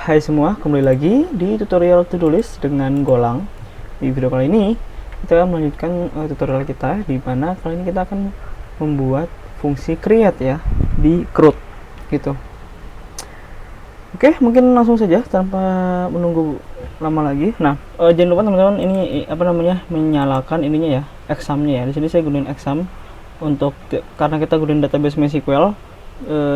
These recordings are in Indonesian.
Hai semua, kembali lagi di tutorial to-do list dengan Golang. Di video kali ini kita akan melanjutkan tutorial kita, di mana kali ini kita akan membuat fungsi create ya di CRUD gitu. Oke, mungkin langsung saja tanpa menunggu lama lagi. Nah, jangan lupa teman-teman ini menyalakan ininya ya, examnya ya. Di sini saya gunain exam untuk karena kita gunain database MySQL.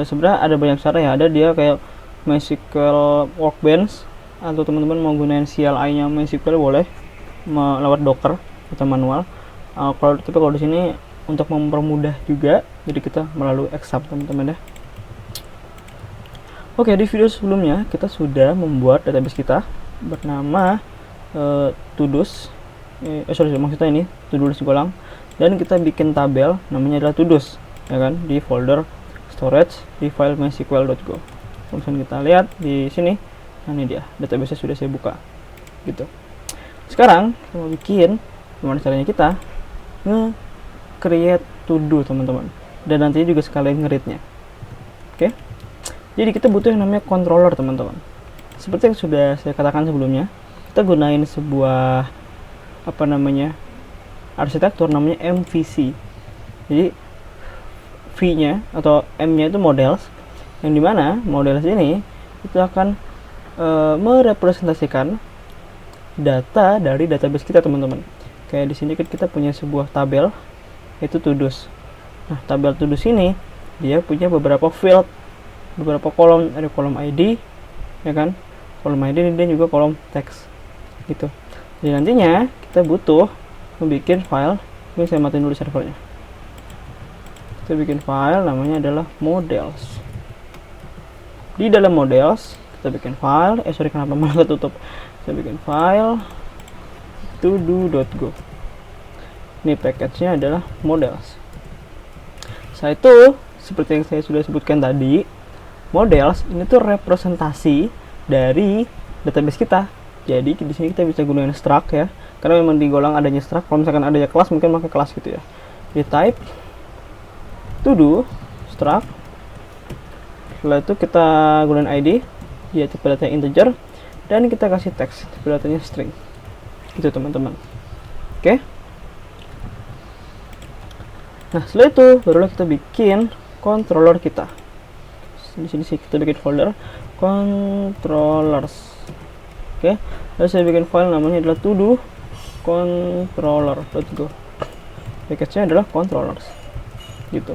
Sebenarnya ada banyak cara ya. Ada dia kayak MySQL Workbench, atau teman-teman mau gunain CLI-nya MySQL boleh lewat Docker atau manual. Tapi kalau di sini untuk mempermudah juga, jadi kita melalui exam teman-teman ya. Oke, di video sebelumnya kita sudah membuat database kita bernama Todos. Maksudnya ini Todos Golang, dan kita bikin tabel namanya adalah Todos, ya kan, di folder storage di file mysql.go. Kemudian kita lihat di sini, nah ini dia database sudah saya buka gitu. Sekarang kita mau bikin gimana caranya kita nge-create to-do teman-teman, dan nantinya juga sekalian nge-read-nya. Oke, jadi kita butuh yang namanya controller teman-teman. Seperti yang sudah saya katakan sebelumnya, kita gunain sebuah arsitektur namanya MVC. Jadi V-nya atau M-nya itu models, yang dimana models ini itu akan merepresentasikan data dari database kita teman-teman. Kayak di sini kita punya sebuah tabel yaitu Todos. Nah, tabel Todos ini dia punya beberapa field, beberapa kolom, ada kolom ID ya kan, kolom ID dan juga kolom teks gitu. Jadi nantinya kita butuh membuat file. Ini saya matiin dulu servernya. Kita bikin file namanya adalah models. Di dalam models kita bikin file, kenapa malah ketutup. Kita bikin file todo.go. Ini package-nya adalah models. Setelah itu, seperti yang saya sudah sebutkan tadi, models ini tuh representasi dari database kita. Jadi di sini kita bisa gunakan struct ya, karena memang di Golang adanya struct. Kalau misalkan adanya kelas, mungkin pakai kelas gitu ya. Di type todo struct. Setelah itu kita gunakan ID, dia tipe datanya integer, dan kita kasih teks, tipe datanya string. Itu teman-teman. Oke. Nah, setelah itu barulah kita bikin controller kita. Di sini sih kita bikin folder controllers. Oke, lalu saya bikin file namanya adalah todo controller.go. Package-nya adalah controllers gitu.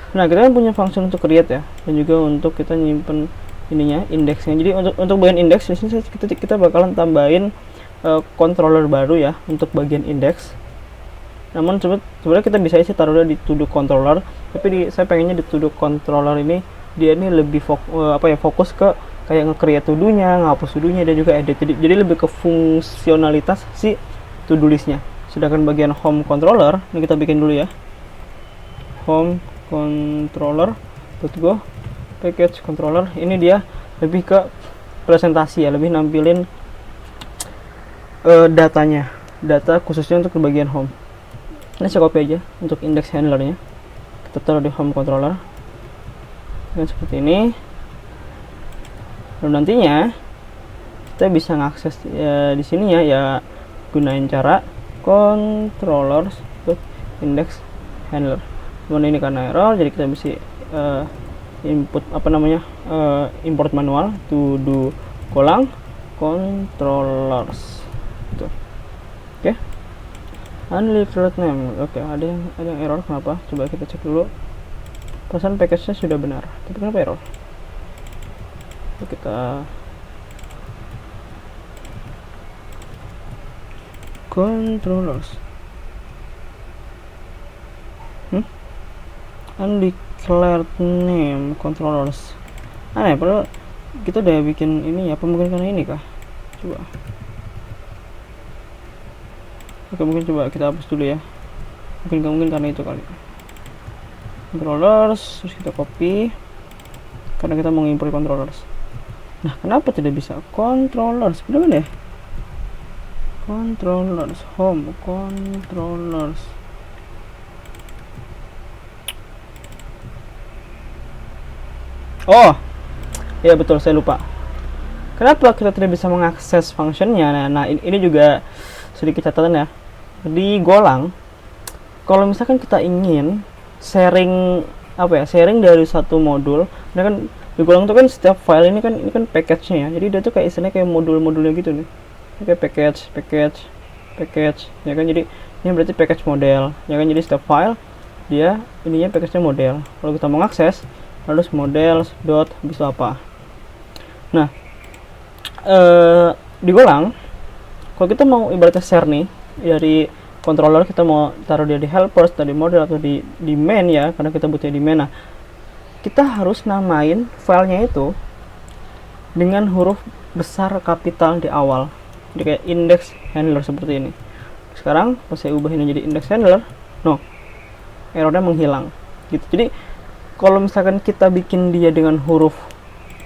Nah, kita kan punya function untuk create ya, dan juga untuk kita nyimpen ininya, indeksnya. Jadi untuk bagian indeks di sini kita bakalan tambahin controller baru ya untuk bagian indeks. Namun sebenarnya kita bisa isi taruhnya di todo controller, tapi saya pengennya di todo controller ini dia ini lebih fokus ke kayak nge-create to-do-nya, ngapus to-do-nya, dan juga edit. Jadi lebih ke fungsionalitas si to-do list-nya. Sedangkan bagian home controller ini kita bikin dulu ya. Home controller.go package controller. Ini dia lebih ke presentasi ya, lebih nampilin datanya, data khususnya untuk bagian home. Ini saya copy aja untuk index handlernya, kita taruh di home controller dan seperti ini. Lalu nantinya kita bisa mengakses di sini ya gunain cara controllers index handler. Kemudian ini karena error, jadi kita bisa input import manual todo Golang controllers gitu. Oke. Unlimited name. Oke, ada yang error, kenapa? Coba kita cek dulu. Perasaan package-nya sudah benar, tapi kenapa error? Kita controllers undeclared name controllers. Aneh, padahal kita udah bikin ini ya. Apa mungkin karena ini kah? Coba. Oke, mungkin coba kita hapus dulu ya. Mungkin karena itu kali. Controllers, terus kita copy karena kita mau import controllers. Nah, kenapa tidak bisa controllers? Benar ya? Controllers, home controllers. Oh, Ya betul, saya lupa. Kenapa kita tidak bisa mengakses functionnya? Nah ini juga sedikit catatan ya. Di Golang, kalau misalkan kita ingin sharing sharing dari satu modul, nah kan di Golang itu kan setiap file ini kan package-nya ya. Jadi dia tuh kayak istilahnya kayak modul-modulnya gitu nih. Ini kayak package, ya kan. Jadi ini berarti package model, ya kan. Jadi setiap file dia ininya package-nya model. Kalau kita mau akses, harus model dot bisa apa. Nah, di Golang, kalau kita mau ibaratnya share nih dari controller, kita mau taruh dia di helpers, di model atau di main ya, karena kita butuhnya di main. Nah, kita harus namain filenya itu dengan huruf besar kapital di awal. Jadi kayak index handler seperti ini. Sekarang pas saya ubah ini jadi index handler, errornya menghilang gitu. Jadi kalau misalkan kita bikin dia dengan huruf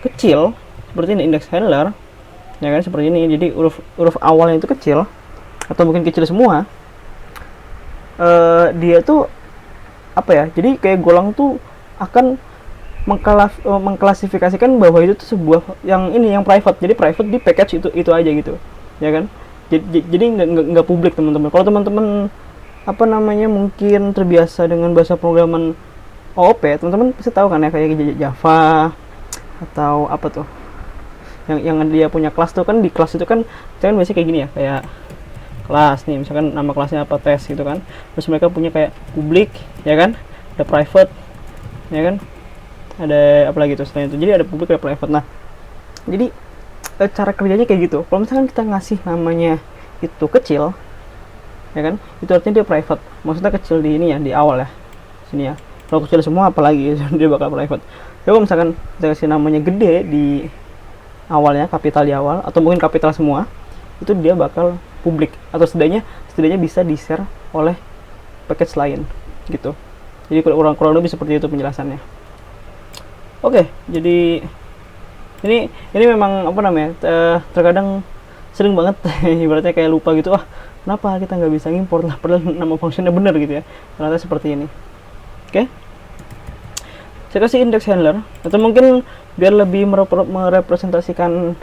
kecil seperti ini, index handler, ya kan, seperti ini. Jadi huruf awalnya itu kecil atau mungkin kecil semua, dia tuh jadi kayak Golang tuh akan mengklasifikasikan bahwa itu tuh sebuah yang private. Jadi private di package itu aja gitu, ya kan. Jadi nggak publik, teman-teman. Kalau teman-teman mungkin terbiasa dengan bahasa programan OOP, teman-teman pasti tahu kan ya, kayak Java atau apa tuh yang dia punya kelas tuh kan. Di kelas itu kan biasanya kayak gini ya, kayak kelas nih, misalkan nama kelasnya apa, tes gitu kan. Terus mereka punya kayak publik, ya kan, ada private, ya kan, ada apa lagi tuh selain itu. Jadi ada publik, ada private. Nah, jadi cara kerjanya kayak gitu. Kalau misalkan kita ngasih namanya itu kecil, ya kan, itu artinya dia private. Maksudnya kecil di ini ya, di awal ya, sini ya. Kalau kecil semua apalagi dia bakal private. Tapi kalau misalkan kita kasih namanya gede di awalnya, kapital di awal, atau mungkin kapital semua, itu dia bakal publik, atau setidaknya bisa di share oleh package lain gitu. Jadi kurang lebih seperti itu penjelasannya. Oke, jadi ini memang terkadang sering banget ibaratnya kayak lupa gitu, kenapa kita nggak bisa import lah, padahal nama functionnya bener gitu ya. Ternyata seperti ini. Oke, saya kasih index handler, atau mungkin biar lebih merepresentasikan,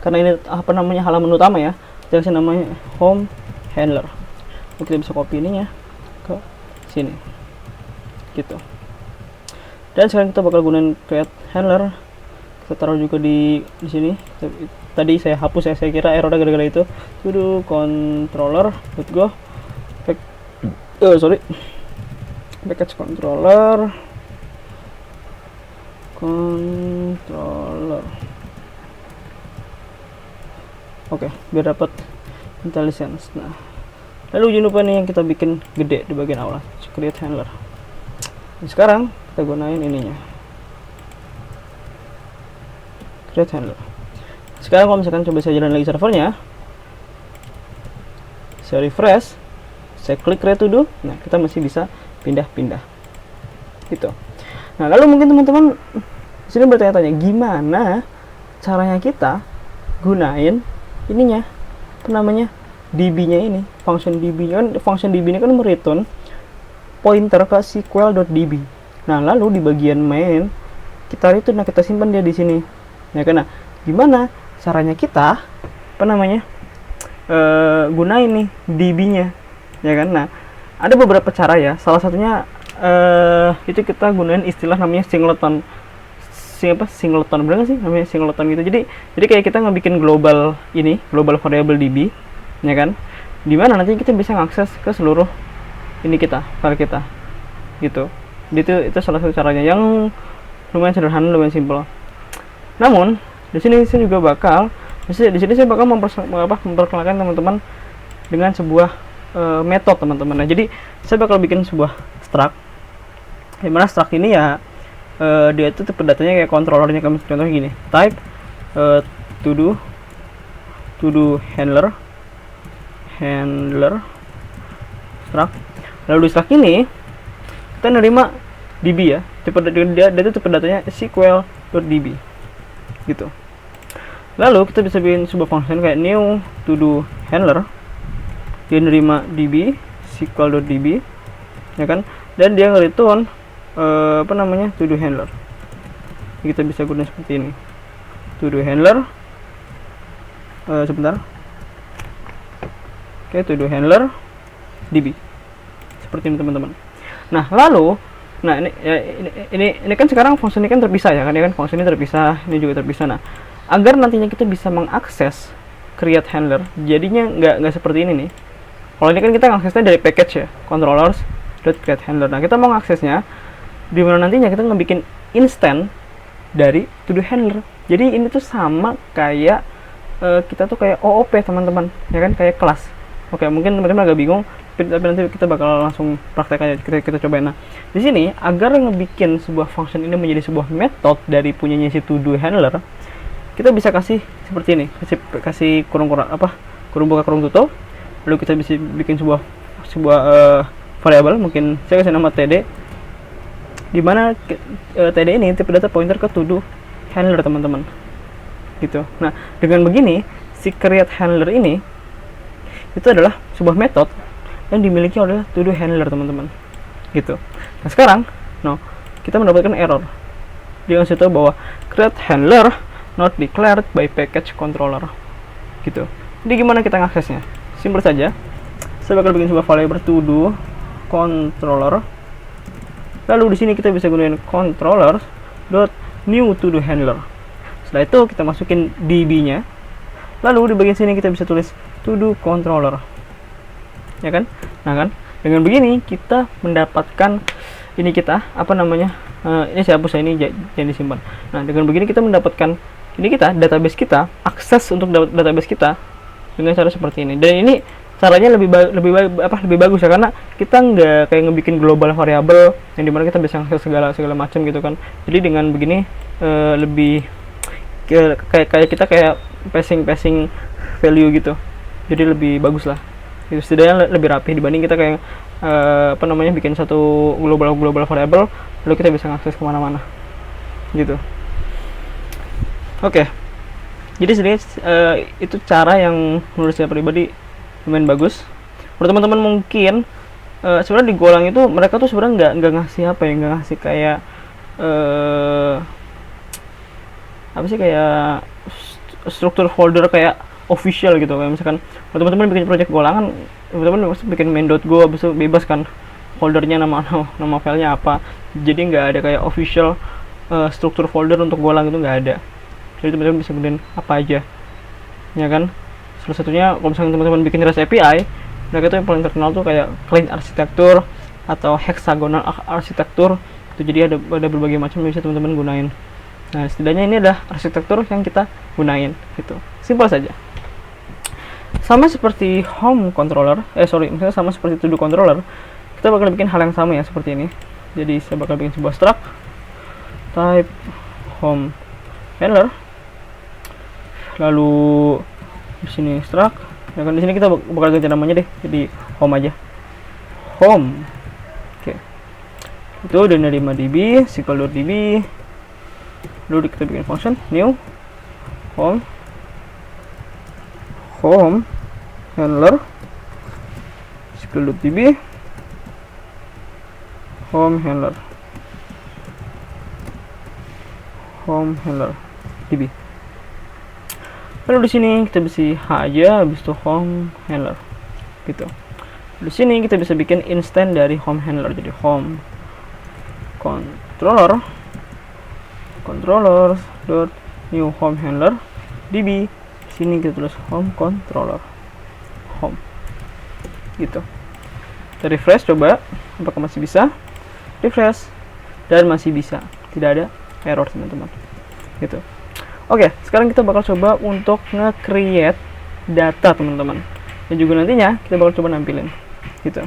karena ini halaman utama ya, saya kasih namanya home handler. Kita bisa copy ininya ke sini gitu. Dan sekarang kita bakal gunain create handler. Kita taruh juga di sini. Tadi saya hapus ya, saya kira errornya gara-gara itu. Sudo controller go package controller Oke, biar dapat intelligence. Nah, lalu jangan lupa nih yang kita bikin gede di bagian awal, create handler. Nah, sekarang kita gunain ininya, create handler. Sekarang kalau misalkan coba saya jalan lagi servernya, saya refresh, saya klik create to do, nah kita masih bisa pindah-pindah gitu. Nah, lalu mungkin teman-teman sini bertanya-tanya, gimana caranya kita gunain ininya, DB-nya ini, function DB kan. Function DB ini kan mereturn pointer ke SQL.db. Nah, lalu di bagian main kita return, kita simpan dia di sini. Ya kan? Nah, gimana caranya kita gunain nih DB-nya, ya kan? Nah, ada beberapa cara ya. Salah satunya itu kita gunain istilah namanya singleton. Singleton, bener gak sih namanya singleton gitu. Jadi kayak kita ngebikin global variable DB, ya kan, dimana nanti kita bisa mengakses ke seluruh file kita gitu. Itu salah satu caranya yang lumayan sederhana, lumayan simple. Namun di sini saya bakal memperkenalkan teman-teman dengan sebuah metode, teman-teman. Nah, jadi saya bakal bikin sebuah struct, dimana struct ini ya dia itu tipe datanya kayak controllernya, contohnya gini, type to do handler struct. Lalu di struct ini kita nerima DB ya, dia itu tipe datanya SQL.db gitu. Lalu kita bisa bikin sebuah function kayak new to do handler, dia nerima DB SQL.db, ya kan, dan dia nge-return to do handler. Kita bisa gunakan seperti ini to do handler, sebentar, oke, to do handler db, seperti ini teman-teman. Nah lalu, nah ini kan sekarang function ini kan terpisah ya kan, function ini terpisah, ini juga terpisah. Nah agar nantinya kita bisa mengakses create handler, jadinya nggak seperti ini nih. Kalau ini kan kita ngaksesnya dari package ya, controllers.create handler. Nah kita mau ngaksesnya di mana nantinya kita ngebikin instant dari to do handler. Jadi ini tuh sama kayak kita tuh kayak OOP teman-teman, ya kan, kayak kelas. Oke, mungkin teman-teman agak bingung, tapi nanti kita bakal langsung praktek aja, kita cobain. Nah di sini agar ngebikin sebuah function ini menjadi sebuah method dari punyanya si to do handler, kita bisa kasih seperti ini, kasih kurung buka kurung tutup, lalu kita bisa bikin sebuah variabel, mungkin saya kasih nama td, di mana td ini tipe data pointer ke to do handler teman-teman, gitu. Nah dengan begini si create handler ini itu adalah sebuah metode yang dimiliki oleh to do handler teman-teman, gitu. Nah sekarang kita mendapatkan error, dia ngasih tahu bahwa create handler not declared by package controller, gitu. Jadi gimana kita ngaksesnya? Simpel saja, saya bakal bikin sebuah variabel to do controller, lalu di sini kita bisa gunain controller dot new to do handler. Setelah itu kita masukin db nya, lalu di bagian sini kita bisa tulis to do controller, ya kan. Nah kan dengan begini kita mendapatkan ini, kita ini saya hapus ya, ini jangan disimpan. Nah dengan begini kita mendapatkan ini, kita database kita, akses untuk database kita dengan cara seperti ini. Dan ini caranya lebih bagus ya, karena kita nggak kayak ngebikin global variable yang dimana kita bisa akses segala macam gitu kan. Jadi dengan begini lebih kayak kita kayak passing value gitu, jadi lebih bagus lah, itu setidaknya lebih rapi dibanding kita kayak bikin satu global variable lalu kita bisa akses kemana-mana gitu. Oke. Jadi sedikit itu cara yang menurut saya pribadi lumayan bagus. Menurut teman-teman mungkin sebenarnya di Golang itu mereka tuh sebenarnya nggak ngasih nggak ngasih kayak kayak struktur folder kayak official gitu. Kayak misalkan teman-teman bikin project Golang kan, teman-teman bikin main.go, habis itu bebas kan foldernya, nama filenya apa. Jadi nggak ada kayak official struktur folder untuk Golang, itu nggak ada. Jadi teman-teman bisa gunain apa aja, ya kan. Salah satunya kalau misalnya teman-teman bikin REST API, mereka tuh yang paling terkenal tuh kayak clean arsitektur atau hexagonal arsitektur. Itu jadi ada berbagai macam yang bisa teman-teman gunain. Nah setidaknya ini adalah arsitektur yang kita gunain gitu. Simpel saja. Sama seperti home controller, misalnya sama seperti to do controller, kita bakal bikin hal yang sama ya seperti ini. Jadi saya bakal bikin sebuah struct type home handler, lalu di sini struct, ya kan, di sini kita bakal ganti namanya deh, jadi home aja, home. Oke. Itu udah nerima db, SQL.db, lalu kita bikin function new home handler SQL.db home handler db. Lalu di sini kita bisa h aja, habis itu home handler gitu. Di sini kita bisa bikin instant dari home handler, jadi home controller dot new home handler db. Sini kita tulis home controller home gitu. Kita refresh, coba apakah masih bisa. Refresh dan masih bisa, tidak ada error teman-teman gitu. Oke, sekarang kita bakal coba untuk nge-create data teman-teman, dan juga nantinya kita bakal coba nampilin gitu.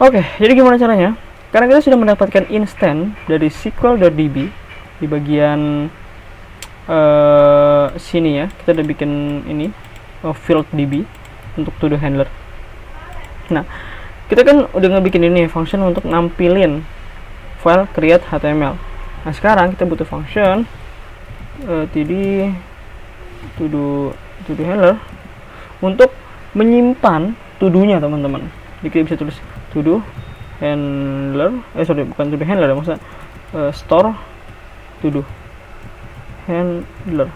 Oke, jadi gimana caranya? Karena kita sudah mendapatkan instant dari SQL.db di bagian sini ya, kita udah bikin ini field db untuk to do handler. Nah, kita kan udah ngebikin ini function untuk nampilin file create html. Nah, sekarang kita butuh function td to do handler untuk menyimpan to do-nya teman-teman. Jadi kita bisa tulis to do handler, bukan to do handler, maksudnya store to do handler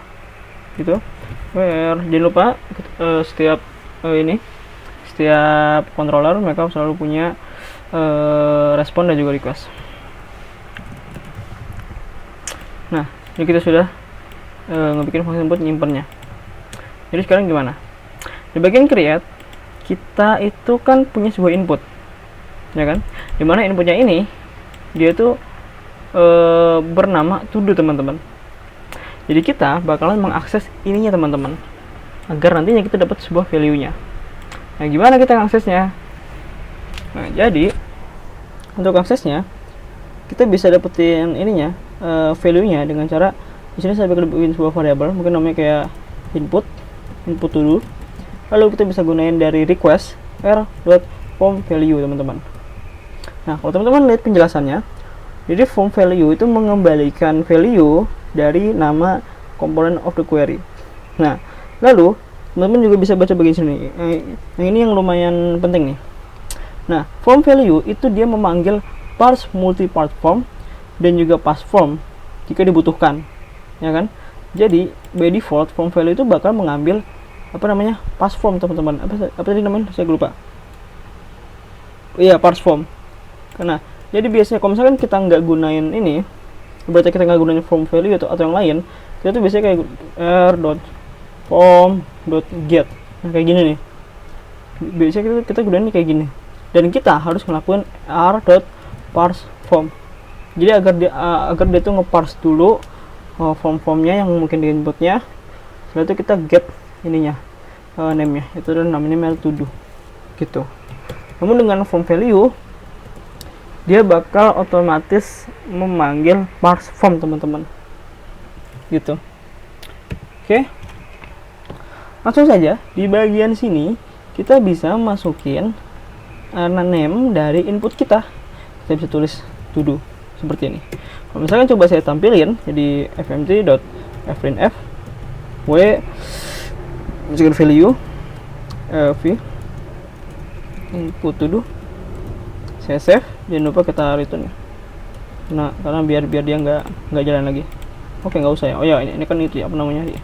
gitu. Where jangan lupa setiap setiap controller mereka selalu punya respon dan juga request. Nah, ini kita sudah ngebikin fungsi input, nyimpennya. Jadi sekarang gimana? Di bagian create, kita itu kan punya sebuah input, ya kan? Dimana inputnya ini dia itu bernama to do, teman-teman. Jadi kita bakalan mengakses ininya, teman-teman, agar nantinya kita dapat sebuah value-nya. Nah, gimana kita mengaksesnya? Nah, jadi untuk aksesnya kita bisa dapetin ininya, value-nya dengan cara di sini saya bikin sebuah variabel, mungkin namanya kayak input to do. Lalu kita bisa gunain dari request r.form value, teman-teman. Nah, kalau teman-teman lihat penjelasannya, jadi form value itu mengembalikan value dari nama component of the query. Nah, lalu teman-teman juga bisa baca bagian sini. Yang ini yang lumayan penting nih. Nah, form value itu dia memanggil parse multi-part form dan juga pass form jika dibutuhkan, ya kan? Jadi by default form value itu bakal mengambil pass form, teman-teman. Apa tadi namanya? Saya lupa. Iya, parse form. Karena jadi biasanya kalau misalkan kita nggak gunain ini, berarti kita nggak gunain form value atau yang lain, kita tuh biasanya kayak r.form.get. Nah, kayak gini nih. Biasanya kita gunain kayak gini. Dan kita harus ngelakuin r.parseForm. Jadi agar dia tuh ngeparse dulu form-formnya yang mungkin di inputnya. Setelah itu kita get ininya, name-nya, itu namanya to do gitu. Namun dengan form value dia bakal otomatis memanggil parse form, teman-teman, gitu. Oke, langsung saja di bagian sini kita bisa masukin name dari input kita. Kita bisa tulis to do seperti ini. Kalau misalkan coba saya tampilin, jadi fmt.fprintf w masukin value v input to do, saya save. Jangan lupa kita return ya. Nah, karena biar dia nggak jalan lagi. Oke, nggak usah ya. Oh ya, ini kan itu ya, apa namanya dia,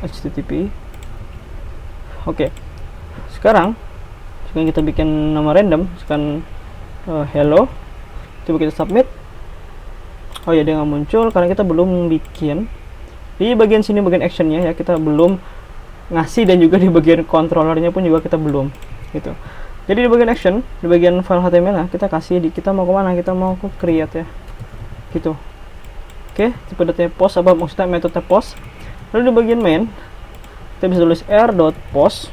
http. Oke, sekarang kita bikin nama random, sekarang hello. Coba kita submit. Oh ya, dia nggak muncul karena kita belum bikin di bagian sini, bagian actionnya ya, kita belum ngasih, dan juga di bagian controllernya pun juga kita belum gitu. Jadi di bagian action, di bagian file HTML kita kasih kita mau kemana, kita mau ke create ya gitu. Oke, tipe post, apa maksudnya metode post. Lalu di bagian main kita bisa tulis r.post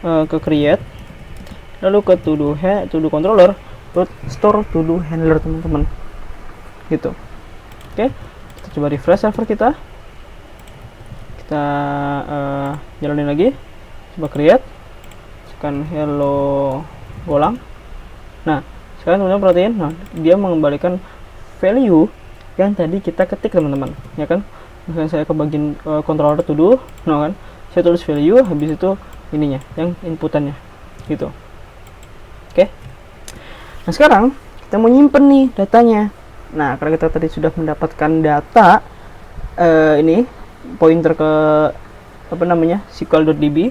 ke create, lalu ke to do controller store to do handler, teman-teman, gitu. Oke, kita coba refresh server kita jalanin lagi, coba create, tekan hello golang. Nah, sekarang teman-teman perhatiin, nah dia mengembalikan value yang tadi kita ketik, teman-teman, ya kan. Misalnya saya ke bagian controller to do, nah kan, saya tulis value, habis itu ininya yang inputannya gitu. Oke. Nah, sekarang kita mau nyimpen nih datanya. Nah, karena kita tadi sudah mendapatkan data ini pointer ke SQL.db,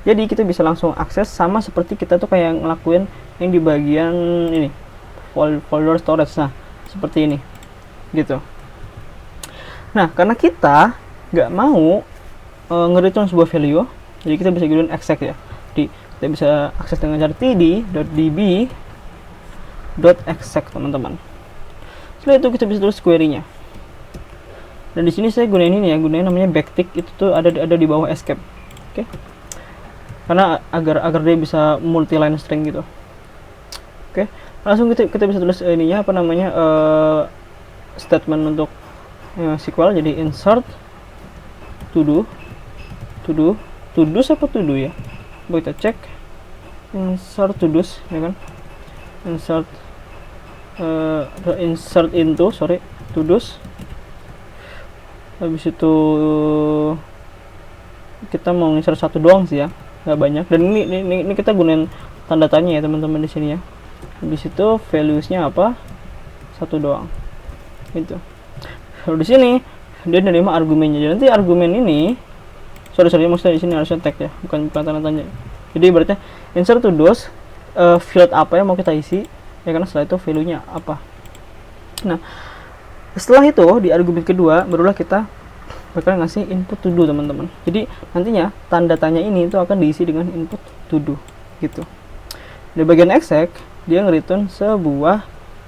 jadi kita bisa langsung akses sama seperti kita tuh kayak ngelakuin yang di bagian ini folder storage. Nah, seperti ini gitu. Nah, karena kita nggak mau nge-return sebuah value, jadi kita bisa gunain exec ya. Jadi kita bisa akses dengan cara td.db.exec, teman-teman. Setelah itu kita bisa tulis query-nya. Dan di sini saya gunain ini ya, gunain namanya backtick, itu tuh ada di bawah escape. Oke. Karena agar dia bisa multi line string gitu. Oke. Langsung kita bisa tulis ininya statement untuk SQL, jadi insert to do apa to do ya. Coba kita cek insert to do's, ya kan. Insert into to do's. Habis itu kita mau insert satu doang sih ya, nggak banyak. Dan ini kita gunain tanda tanya ya, teman-teman, di sini ya. Habis itu values-nya apa, satu doang gitu. Lalu di sini dia menerima argumennya. Jadi nanti argumen ini, sorry maksudnya di sini harusnya tag ya, bukan tanda tanya. Jadi berarti insert to those field apa yang mau kita isi, ya karena setelah itu value-nya apa. Nah, setelah itu di argumen kedua barulah kita bakal ngasih input to do teman-teman. Jadi nantinya tanda tanya ini itu akan diisi dengan input to do gitu. Di bagian exec dia nge-return sebuah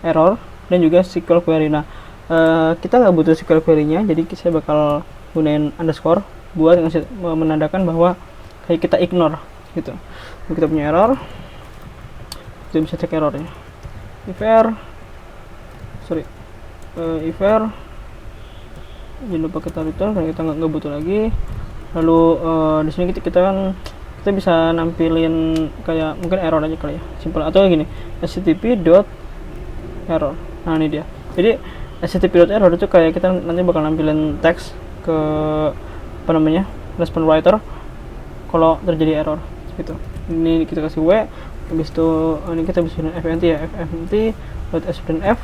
error dan juga SQL query. Nah, kita nggak butuh SQL query-nya, jadi saya bakal gunain underscore buat menandakan bahwa kayak kita ignore gitu. Jadi kita punya error, kita bisa cek errornya. If error jangan lupa kita return karena kita nggak butuh lagi. Lalu di sini kita bisa nampilin kayak mungkin error aja kali ya, simple, atau gini http.error. Nah ini dia. Jadi http.error itu kayak kita nanti bakal nampilin teks ke response writer kalau terjadi error gitu. Ini kita kasih w, habis itu ini kita bisa fnt ya, fnt.s_f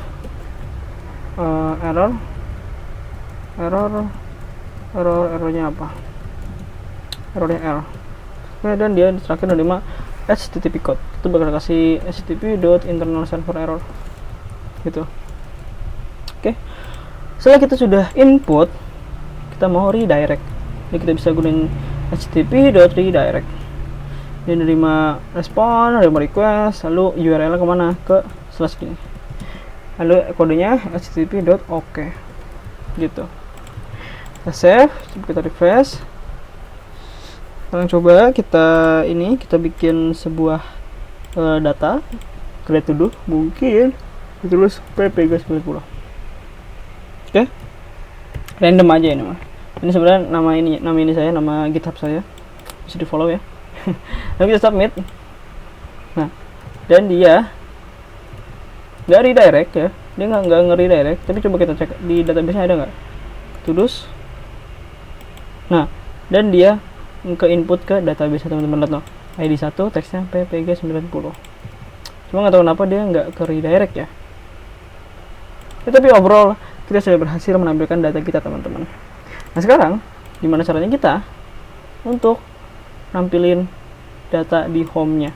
errornya apa, errornya error. Dan dia terakhir menerima http code, itu bakal kasih http.internal_server_error gitu. Oke. Setelah kita sudah input, kita mau redirect. Jadi kita bisa gunain http.redirect. Dia nerima respon, nerima request, lalu URL kemana, ke slash gini. Lalu kodenya http.ok gitu. Kita save, kita refresh. Sekarang coba kita bikin sebuah data create to do, mungkin ditulis ppg90. Oke. Random aja ini mah. Ini sebenarnya nama ini saya, nama GitHub saya. Bisa di follow ya. Lalu kita submit. Nah, dan dia nggak redirect ya, dia nggak nge-redirect, tapi coba kita cek di database-nya ada nggak tudus. Nah, dan dia ke input ke database teman-teman, lihat no, ID 1 teksnya ppg90. Cuma nggak tahu kenapa dia nggak ke redirect ya. Tapi overall kita sudah berhasil menampilkan data kita teman-teman. Nah sekarang gimana caranya kita untuk nampilin data di home-nya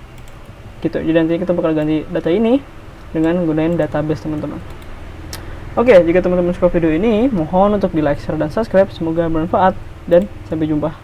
gitu. Jadi nanti kita bakal ganti data ini dengan gunain database teman-teman. Oke, jika teman-teman suka video ini, mohon untuk di like, share, dan subscribe. Semoga bermanfaat dan sampai jumpa.